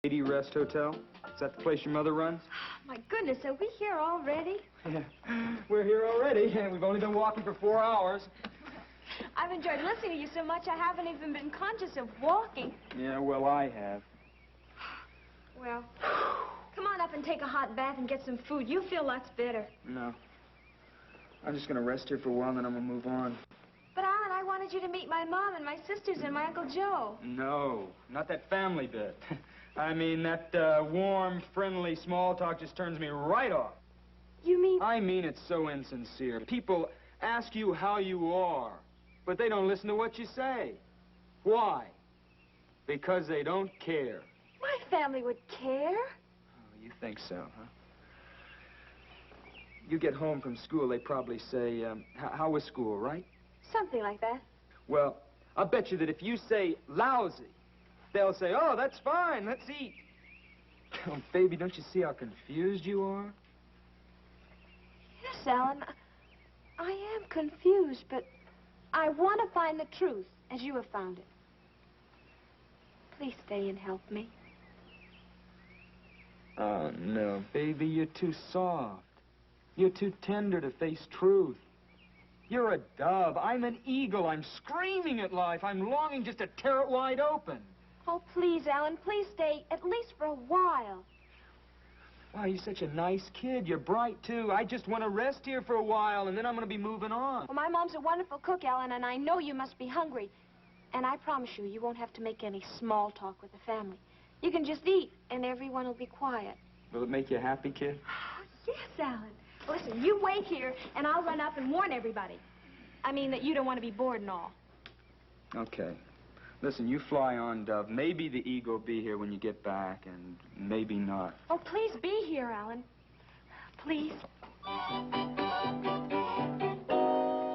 Lady Rest Hotel? Is that the place your mother runs? My goodness, are we here already? Yeah, we're here already. We've only been walking for 4 hours. I've enjoyed listening to you so much I haven't even been conscious of walking. Yeah, well, I have. Well, come on up and take a hot bath and get some food. You feel lots better. No. I'm just going to rest here for a while, and then I'm going to move on. But, Alan, I wanted you to meet my mom and my sisters and my Uncle Joe. No, not that family bit. I mean, that warm, friendly small talk just turns me right off. You mean? I mean it's so insincere. People ask you how you are, but they don't listen to what you say. Why? Because they don't care. My family would care. Oh, you think so, huh? You get home from school, they probably say, how was school, right? Something like that. Well, I'll bet you that if you say lousy, they'll say, oh, that's fine, let's eat. Oh, baby, don't you see how confused you are? Yes, Alan, I am confused, but I want to find the truth as you have found it. Please stay and help me. Oh, no, baby, you're too soft. You're too tender to face truth. You're a dove. I'm an eagle. I'm screaming at life. I'm longing just to tear it wide open. Oh, please, Alan, please stay, at least for a while. Wow, you're such a nice kid. You're bright, too. I just want to rest here for a while, and then I'm going to be moving on. Well, my mom's a wonderful cook, Alan, and I know you must be hungry. And I promise you, you won't have to make any small talk with the family. You can just eat, and everyone will be quiet. Will it make you happy, kid? Yes, Alan. Listen, you wait here, and I'll run up and warn everybody. I mean that you don't want to be bored and all. Okay. Listen, you fly on, Dove. Maybe the eagle will be here when you get back, and maybe not. Oh, please be here, Alan. Please.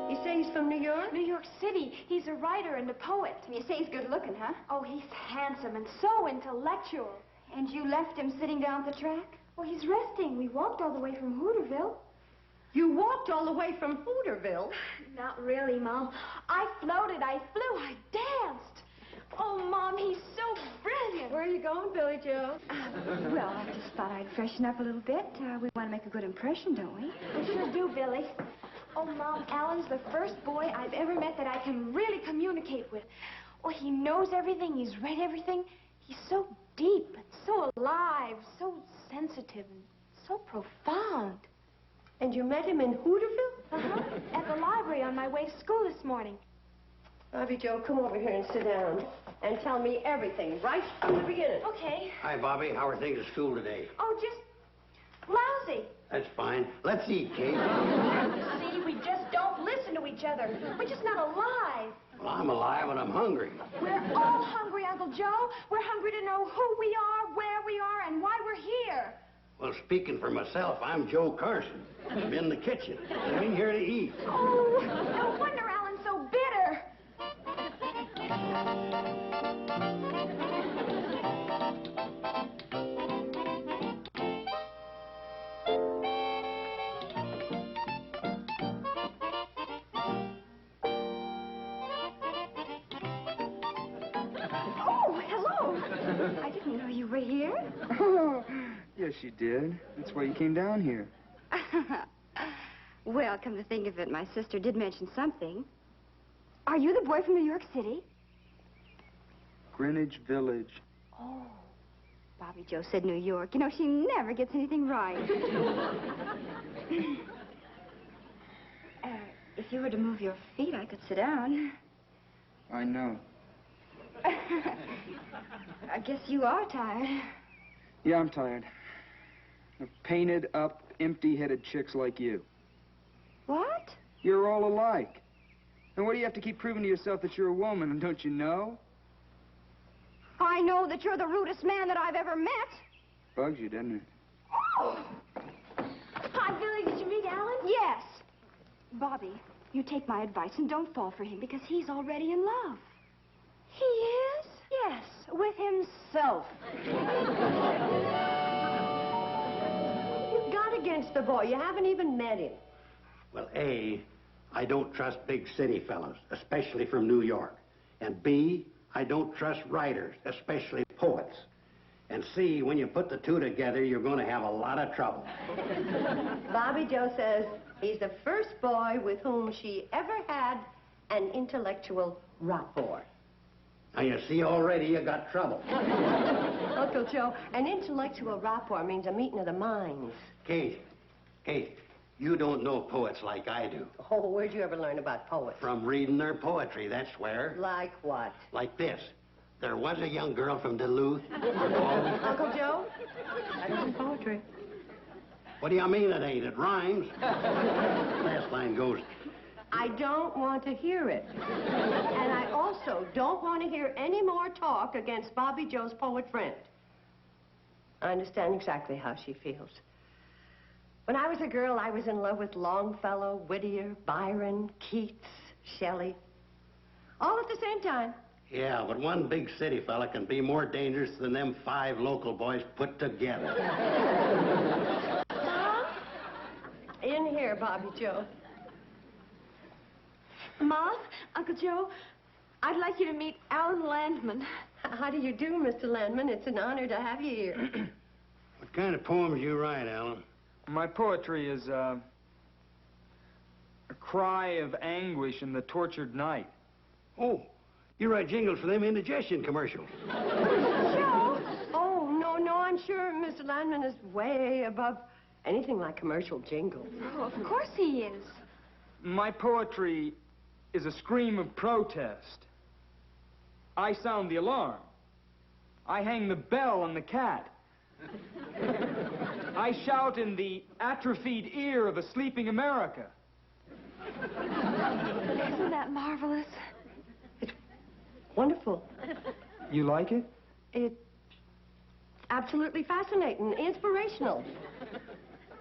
You say he's from New York? New York City. He's a writer and a poet. You say he's good looking, huh? Oh, he's handsome and so intellectual. And you left him sitting down at the track? Well, he's resting. We walked all the way from Hooterville. You walked all the way from Hooterville? Not really, Mom. I floated, I flew, I danced. Oh, Mom, he's so brilliant. Where are you going, Billy Joe? Well, I just thought I'd freshen up a little bit. We want to make a good impression, don't we? We sure do, Billy. Oh, Mom, Alan's the first boy I've ever met that I can really communicate with. Oh, he knows everything. He's read everything. He's so deep and so alive, so sensitive and so profound. And you met him in Hooterville? Uh-huh. At the library on my way to school this morning. Bobby Joe, come over here and sit down and tell me everything right from the beginning. Okay. Hi, Bobby. How are things at school today? Oh, just lousy. That's fine. Let's eat, Kate. See, we just don't listen to each other. We're just not alive. Well, I'm alive and I'm hungry. We're all hungry, Uncle Joe. We're hungry to know who we are, where we are, and why we're here. Well, speaking for myself, I'm Joe Carson. I'm in the kitchen. I'm in here to eat. Oh, no wonder Alan's so bitter. Oh, hello. I didn't know you were here. Oh, yes, you did. That's why you came down here. Well, come to think of it, my sister did mention something. Are you the boy from New York City? Greenwich Village. Oh, Bobby Joe said New York. You know, she never gets anything right. If you were to move your feet, I could sit down. I know. I guess you are tired. Yeah, I'm tired. Of painted up, empty-headed chicks like you. What? You're all alike. And what do you have to keep proving to yourself that you're a woman, and don't you know? I know that you're the rudest man that I've ever met. Bugs you, doesn't it? Oh! Hi, Billy. Did you meet Alan? Yes. Bobby, you take my advice and don't fall for him because he's already in love. He is? Yes, with himself. You've got against the boy. You haven't even met him. Well, A, I don't trust big city fellows, especially from New York. And B, I don't trust writers, especially poets. And see, when you put the two together, you're going to have a lot of trouble. Bobby Joe says he's the first boy with whom she ever had an intellectual rapport. Now, you see, already you got trouble. Uncle Joe, an intellectual rapport means a meeting of the minds. Kate, you don't know poets like I do. Oh, where'd you ever learn about poets? From reading their poetry, that's where. Like what? Like this. There was a young girl from Duluth. Uncle Joe, that isn't poetry. What do you mean it ain't? It rhymes. Last line goes, I don't want to hear it. And I also don't want to hear any more talk against Bobby Joe's poet friend. I understand exactly how she feels. When I was a girl, I was in love with Longfellow, Whittier, Byron, Keats, Shelley. All at the same time. yeah, but one big city fella can be more dangerous than them 5 local boys put together. In here, Bobby Joe. Mom, Uncle Joe, I'd like you to meet Alan Landman. How do you do, Mr. Landman? It's an honor to have you here. What kind of poems you write, Alan? My poetry is a cry of anguish in the tortured night. Oh, you write jingles for them indigestion commercials. Joe? Oh, no, I'm sure Mr. Landman is way above anything like commercial jingles. Oh, of course he is. My poetry is a scream of protest. I sound the alarm. I hang the bell on the cat. I shout in the atrophied ear of a sleeping America. Isn't that marvelous? Wonderful. You like it? It's absolutely fascinating, inspirational.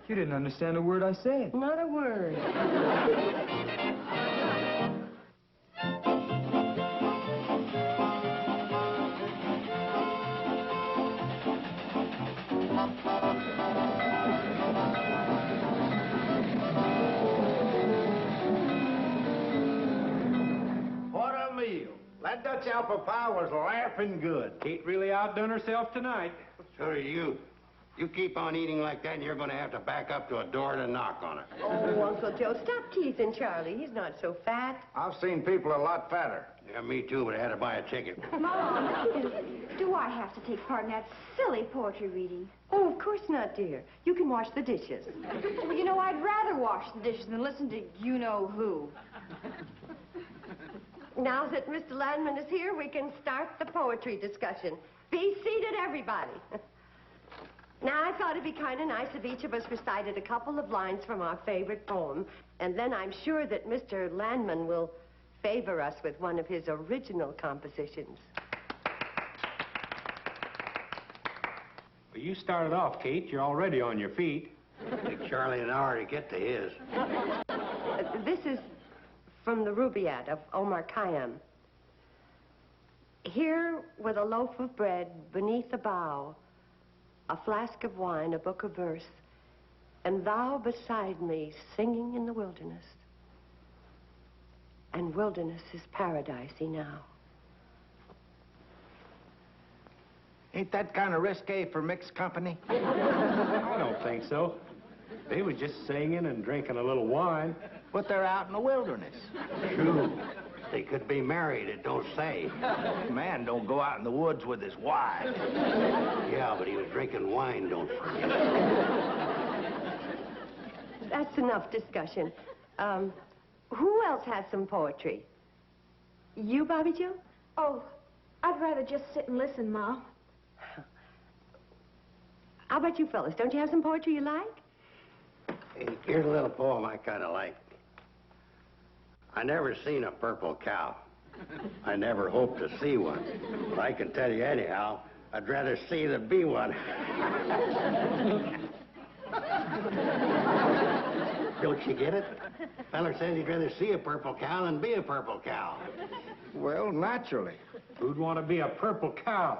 You didn't understand a word I said. Not a word. What a meal. That Dutch apple pie was laughing good. Kate really outdone herself tonight. So are you. You keep on eating like that, and you're going to have to back up to a door to knock on it. Oh, Uncle Joe, stop teasing Charlie. He's not so fat. I've seen people a lot fatter. Yeah, me too, but I had to buy a ticket. Mom, do I have to take part in that silly poetry reading? Oh, of course not, dear. You can wash the dishes. Well, you know, I'd rather wash the dishes than listen to you-know-who. Now that Mr. Landman is here, we can start the poetry discussion. Be seated, everybody. Now, I thought it'd be kind of nice if each of us recited a couple of lines from our favorite poem, and then I'm sure that Mr. Landman will favor us with one of his original compositions. Well, you started off, Kate. You're already on your feet. Take Charlie an hour to get to his. This is from the Rubaiyat of Omar Khayyam. Here, with a loaf of bread beneath a bough, a flask of wine, a book of verse, and thou beside me singing in the wilderness. And wilderness is paradisey now. Ain't that kind of risque for mixed company? I don't think so. They was just singing and drinking a little wine. But they're out in the wilderness. True. They could be married, it don't say. Man don't go out in the woods with his wife. Yeah, but he was drinking wine, don't forget. That's enough discussion. Who else has some poetry? You, Bobby Joe? Oh, I'd rather just sit and listen, Mom. How about you fellas? Don't you have some poetry you like? Hey, here's a little poem I kind of like. I never seen a purple cow. I never hoped to see one. But I can tell you anyhow, I'd rather see than be one. Don't you get it? Feller says he'd rather see a purple cow than be a purple cow. Well, naturally. Who'd want to be a purple cow?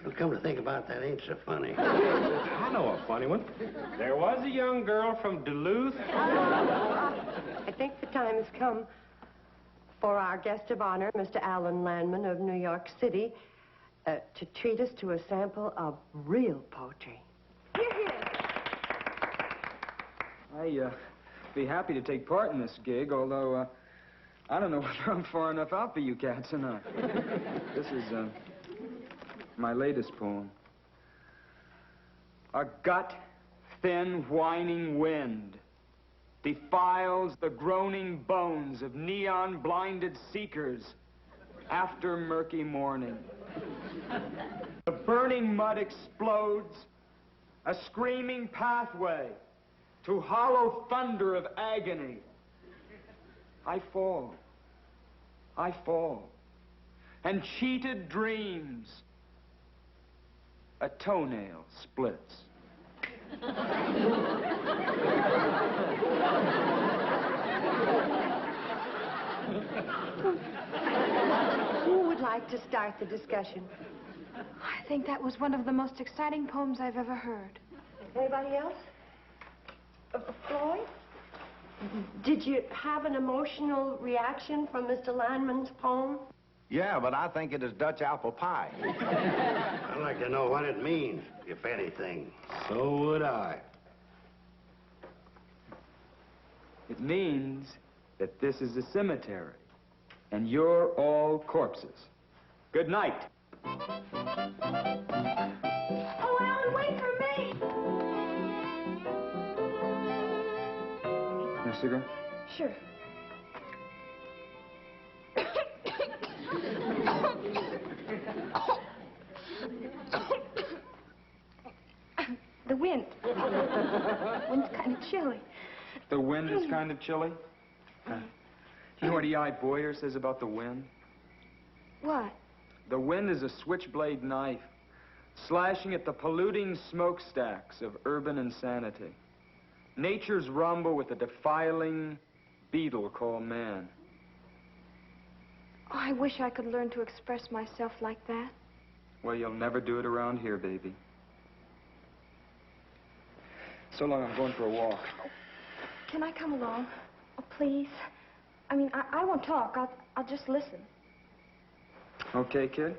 Well, come to think about that, ain't so funny. I know a funny one. There was a young girl from Duluth. I think the time has come for our guest of honor, Mr. Alan Landman of New York City, to treat us to a sample of real poetry. I'd be happy to take part in this gig, although I don't know whether I'm far enough out for you cats or not. This is my latest poem. A gut-thin, whining wind defiles the groaning bones of neon-blinded seekers after murky morning. The burning mud explodes, a screaming pathway to hollow thunder of agony. I fall, and cheated dreams, a toenail splits. Who would like to start the discussion? I think that was one of the most exciting poems I've ever heard. Anybody else? Floyd? Did you have an emotional reaction from Mr. Landman's poem? Yeah, but I think it is Dutch apple pie. I'd like to know what it means, if anything. So would I. It means that this is a cemetery, and you're all corpses. Good night. Oh, Alan, wait for me! A cigarette? Sure. The wind. Wind's kind of chilly. The wind is kind of chilly? You know what E.I. Boyer says about the wind? What? The wind is a switchblade knife, slashing at the polluting smokestacks of urban insanity. Nature's rumble with a defiling beetle called man. Oh, I wish I could learn to express myself like that. Well, you'll never do it around here, baby. So long, I'm going for a walk. Can I come along? Oh, please. I mean, I won't talk. I'll just listen. Okay, kid?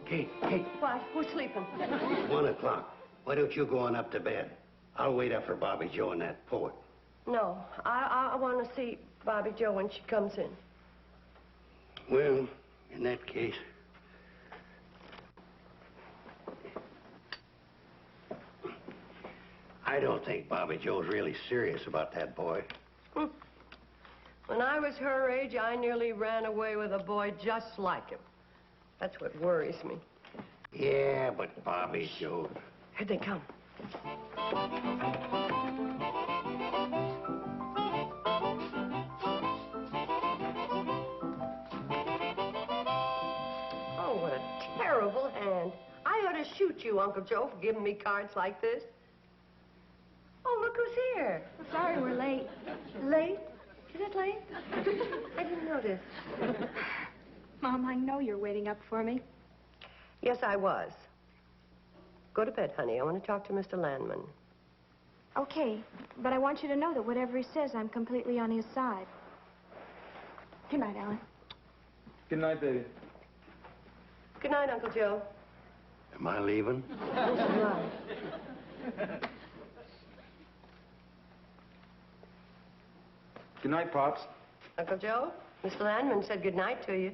Kate, What? Who's sleeping? it's 1 o'clock. Why don't you go on up to bed? I'll wait up for Bobby Joe and that poet. No, I want to see Bobby Joe when she comes in. Well, in that case... I don't think Bobby Joe's really serious about that boy. When I was her age, I nearly ran away with a boy just like him. That's what worries me. Yeah, but Bobby Joe... Here they come. Oh, what a terrible hand. I ought to shoot you, Uncle Joe, for giving me cards like this. Oh, look who's here. Sorry we're late. Late? Is it late? I didn't notice. Mom, I know you're waiting up for me. Yes, I was. Go to bed, honey. I want to talk to Mr. Landman. Okay, but I want you to know that whatever he says, I'm completely on his side. Good night, Alan. Good night, baby. Good night, Uncle Joe. Am I leaving? Right. Good night, Pops. Uncle Joe, Mr. Landman said good night to you.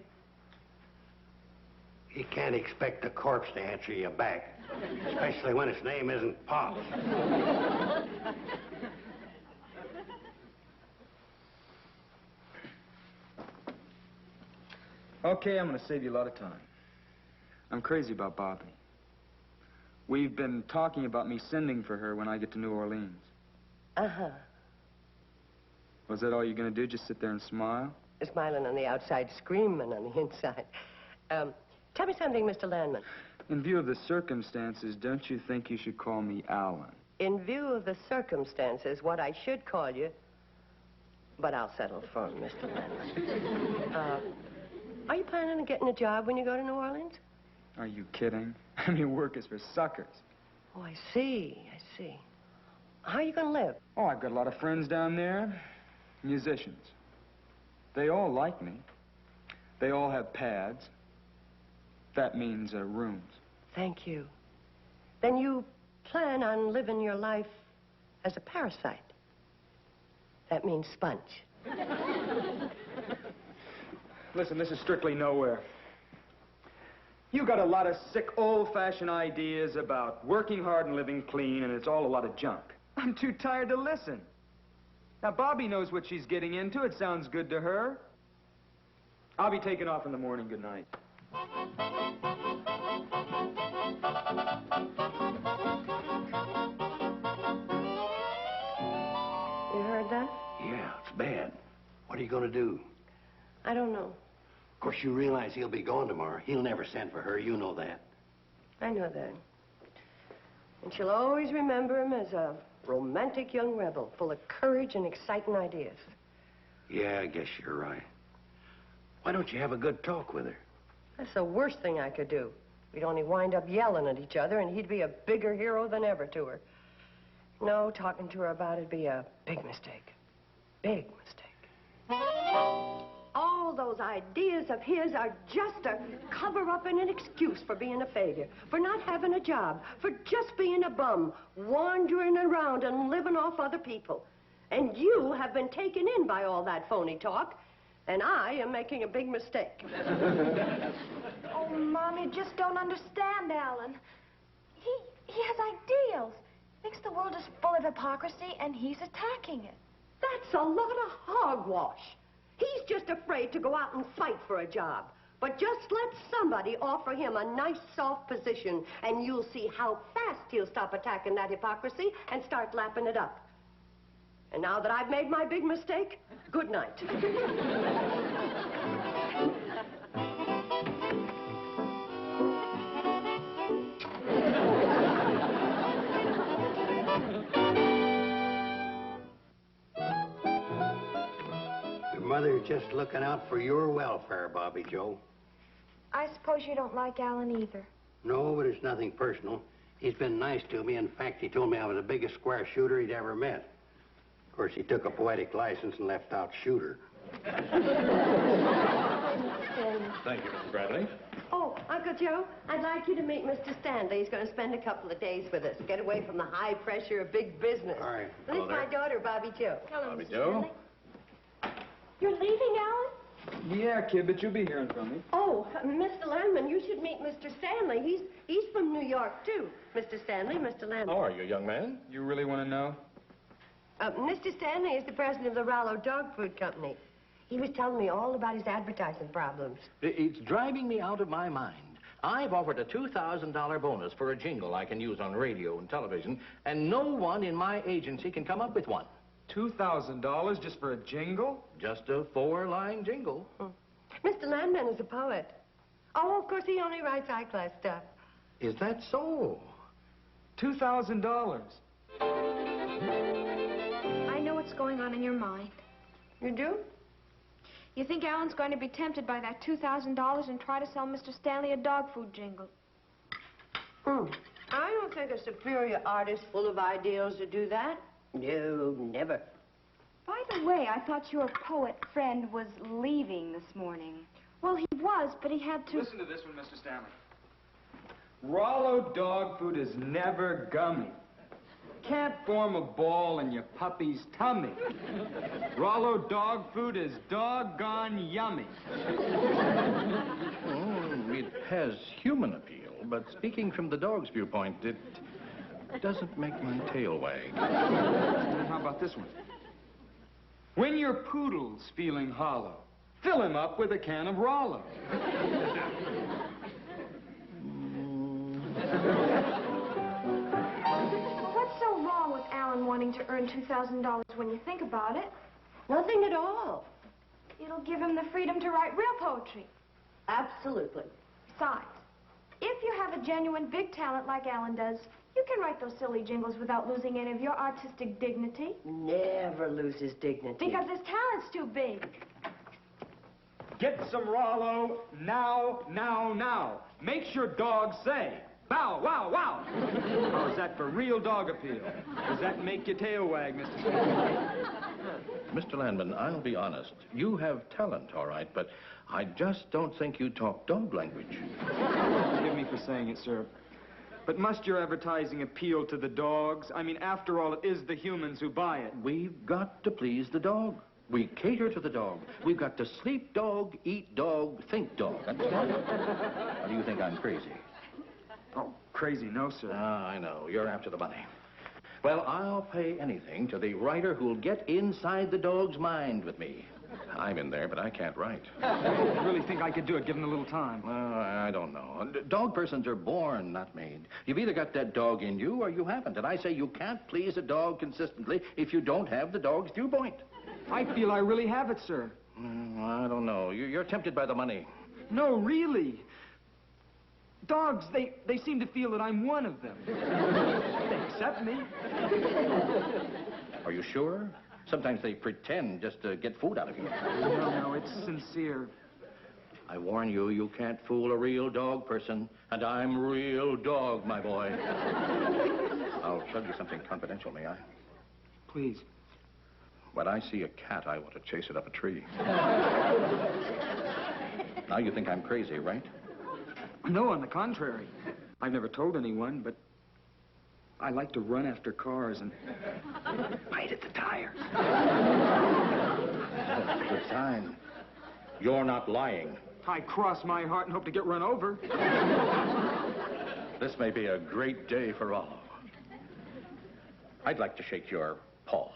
You can't expect a corpse to answer you back, especially when its name isn't Pop. Okay, I'm going to save you a lot of time. I'm crazy about Bobby. We've been talking about me sending for her when I get to New Orleans. Uh-huh. Was that all you're gonna do, just sit there and smile? Smiling on the outside, screaming on the inside. Tell me something, Mr. Landman. In view of the circumstances, don't you think you should call me Alan? In view of the circumstances, what I should call you, but I'll settle for Mr. Landman. Are you planning on getting a job when you go to New Orleans? Are you kidding? I mean, work is for suckers. Oh, I see. How are you going to live? Oh, I've got a lot of friends down there. Musicians. They all like me. They all have pads. That means rooms. Thank you. Then you plan on living your life as a parasite. That means sponge. Listen, this is strictly nowhere. You got a lot of sick, old-fashioned ideas about working hard and living clean, and it's all a lot of junk. I'm too tired to listen. Now, Bobby knows what she's getting into. It sounds good to her. I'll be taking off in the morning. Good night. You heard that? Yeah, it's bad. What are you going to do? I don't know. Of course, you realize he'll be gone tomorrow. He'll never send for her. You know that. I know that. And she'll always remember him as a romantic young rebel, full of courage and exciting ideas. Yeah, I guess you're right. Why don't you have a good talk with her? That's the worst thing I could do. We'd only wind up yelling at each other, and he'd be a bigger hero than ever to her. No, talking to her about it'd be a big mistake. Big mistake. All those ideas of his are just a cover-up and an excuse for being a failure, for not having a job, for just being a bum, wandering around and living off other people. And you have been taken in by all that phony talk, and I am making a big mistake. Oh, Mom, you just don't understand, Alan. He has ideals. Thinks the world is full of hypocrisy, and he's attacking it. That's a lot of hogwash. He's just afraid to go out and fight for a job. But just let somebody offer him a nice, soft position, and you'll see how fast he'll stop attacking that hypocrisy and start lapping it up. And now that I've made my big mistake, good night. Your mother's just looking out for your welfare, Bobby Joe. I suppose you don't like Alan either. No, but it's nothing personal. He's been nice to me. In fact, he told me I was the biggest square shooter he'd ever met. Of course, he took a poetic license and left out shooter. Thank you, Mr. Bradley. Oh, Uncle Joe, I'd like you to meet Mr. Stanley. He's going to spend a couple of days with us. Get away from the high pressure of big business. All right. This is my daughter, Bobby Joe. Hello, Bobby Mr. Joe. Stanley. You're leaving, Alan? Yeah, kid, but you'll be hearing from me. Oh, Mr. Landman, you should meet Mr. Stanley. He's from New York, too. Mr. Stanley, Mr. Landman. How are you, young man? You really want to know? Mr. Stanley is the president of the Rollo Dog Food Company. He was telling me all about his advertising problems. It's driving me out of my mind. I've offered a $2,000 bonus for a jingle I can use on radio and television, and no one in my agency can come up with one. $2,000 just for a jingle? Just a 4-line jingle. Mr. Landman is a poet. Oh, of course, he only writes high-class stuff. Is that so? $2,000. I know what's going on in your mind. You do? You think Alan's going to be tempted by that $2,000 and try to sell Mr. Stanley a dog food jingle. I don't think a superior artist full of ideals would do that. No, never. By the way, I thought your poet friend was leaving this morning. Well, he was, but he had to... Listen to this one, Mr. Stanley. Rollo dog food is never gummy. Can't form a ball in your puppy's tummy. Rollo dog food is doggone yummy. Oh, it has human appeal, but speaking from the dog's viewpoint, it doesn't make my tail wag. How about this one? When your poodle's feeling hollow, fill him up with a can of Rollo. What's so wrong with Alan wanting to earn $2,000 when you think about it? Nothing at all. It'll give him the freedom to write real poetry. Absolutely. Besides, if you have a genuine big talent like Alan does, you can write those silly jingles without losing any of your artistic dignity. Never loses dignity. Because his talent's too big. Get some Rollo now, now, now. Makes your dog say, bow, wow, wow. How's that for real dog appeal? Does that make your tail wag, Mr. Smith? Mr. Landman, I'll be honest. You have talent, all right, but I just don't think you talk dog language. Forgive me for saying it, sir. But must your advertising appeal to the dogs? I mean, after all, it is the humans who buy it. We've got to please the dog. We cater to the dog. We've got to sleep dog, eat dog, think dog. Understand? Or do you think I'm crazy? Oh, crazy, no, sir. Ah, I know. You're after the money. Well, I'll pay anything to the writer who'll get inside the dog's mind with me. I'm in there, but I can't write. I really think I could do it, given a little time. I don't know. Dog persons are born, not made. You've either got that dog in you or you haven't. And I say you can't please a dog consistently if you don't have the dog's viewpoint. I feel I really have it, sir. I don't know. You're tempted by the money. No, really. Dogs, they seem to feel that I'm one of them. They accept me. Are you sure? Sometimes they pretend just to get food out of you. No, it's sincere. I warn you, you can't fool a real dog person. And I'm real dog, my boy. I'll tell you something confidential, may I? Please. When I see a cat, I want to chase it up a tree. Now you think I'm crazy, right? No, on the contrary. I've never told anyone, but I like to run after cars and bite at the tires. That's a good sign. You're not lying. I cross my heart and hope to get run over. This may be a great day for all. I'd like to shake your paw.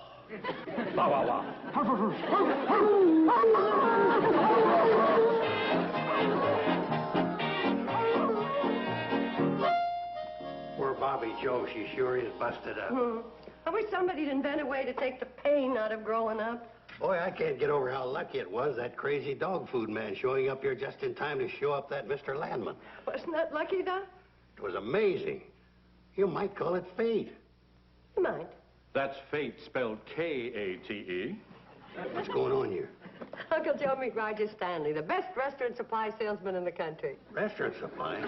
Bow, wow, wow. Poor Bobby Joe, she sure is busted up. I wish somebody'd invent a way to take the pain out of growing up. Boy, I can't get over how lucky it was, that crazy dog food man showing up here just in time to show up that Mr. Landman. Wasn't that lucky, though? It was amazing. You might call it fate. You might. That's fate spelled K-A-T-E. What's going on here? Uncle Joe meet Roger Stanley, the best restaurant supply salesman in the country. Restaurant supply?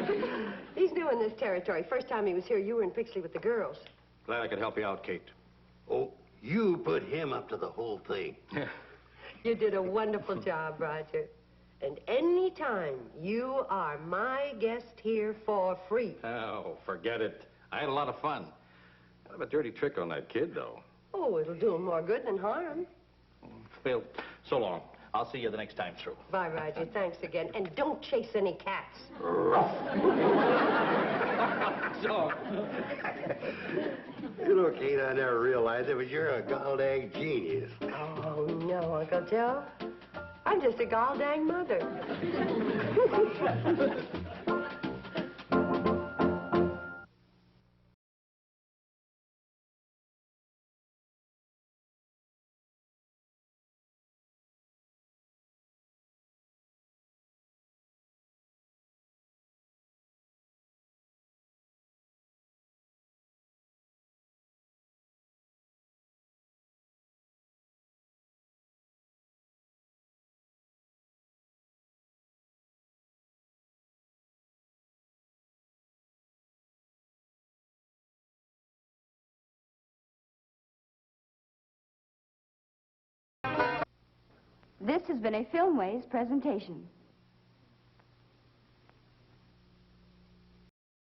He's new in this territory. First time he was here, you were in Pixley with the girls. Glad I could help you out, Kate. Oh, you put him up to the whole thing. You did a wonderful job, Roger. And any time you are my guest here for free. Oh, forget it. I had a lot of fun. I have a dirty trick on that kid, though. Oh, it'll do him more good than harm. Phil, so long. I'll see you the next time through. Bye, Roger. Thanks again. And don't chase any cats. So, You know, Kate, I never realized it, but you're a gall-dang genius. Oh, no, Uncle Joe. I'm just a gall-dang mother. This has been a Filmways presentation.